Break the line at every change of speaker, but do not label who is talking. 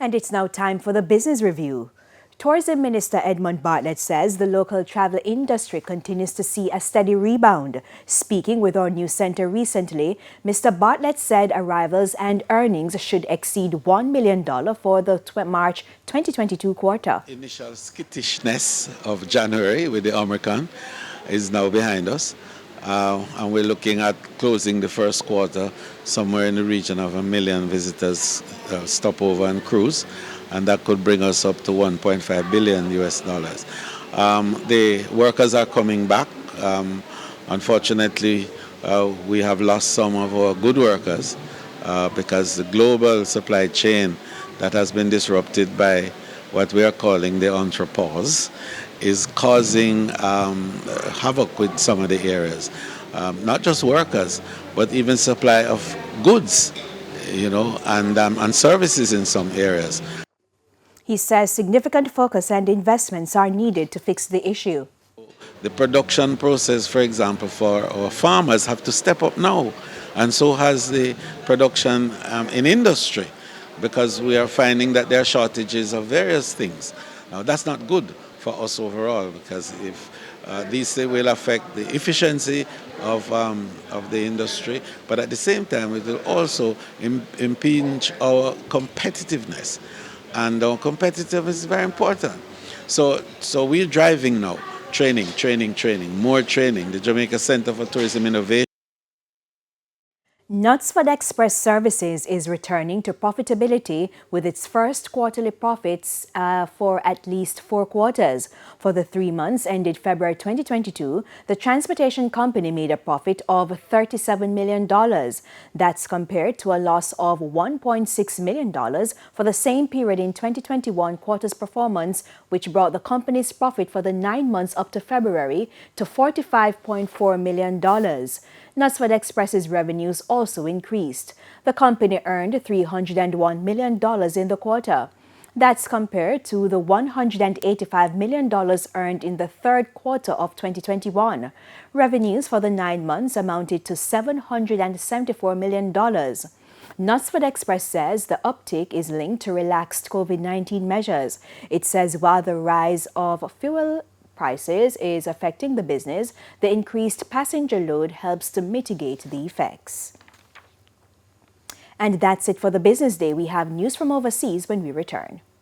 And it's now time for the business review. Tourism Minister Edmund Bartlett says the local travel industry continues to see a steady rebound. Speaking with our news center recently, Mr. Bartlett said arrivals and earnings should exceed $1 million for the March 2022 quarter.
Initial skittishness of January with the Omicron is now behind us. And we're looking at closing the first quarter somewhere in the region of 1 million visitors stopover and cruise, and that could bring us up to 1.5 billion US dollars. The workers are coming back. Unfortunately, we have lost some of our good workers because the global supply chain that has been disrupted by what we are calling the entrepause is causing havoc with some of the areas. Not just workers, but even supply of goods, and services in some areas.
He says significant focus and investments are needed to fix the issue.
The production process, for example, for our farmers have to step up now, and so has the production in industry, because we are finding that there are shortages of various things. Now, that's not good for us overall, because if these will affect the efficiency of the industry, but at the same time it will also impinge our competitiveness, and our competitiveness is very important. So we're driving now, training, more training. The Jamaica Center for Tourism Innovation.
Knutsford Express Services is returning to profitability with its first quarterly profits for at least 4 quarters. For the 3 months ended February 2022, the transportation company made a profit of $37 million. That's compared to a loss of $1.6 million for the same period in 2021 quarter's performance, which brought the company's profit for the 9 months up to February to $45.4 million. Knutsford Express's revenues also increased. The company earned $301 million in the quarter. That's compared to the $185 million earned in the third quarter of 2021. Revenues for the 9 months amounted to $774 million. Knutsford Express says the uptick is linked to relaxed COVID-19 measures. It says while the rise of fuel prices is affecting the business, the increased passenger load helps to mitigate the effects. And that's it for the Business Day. We have news from overseas when we return.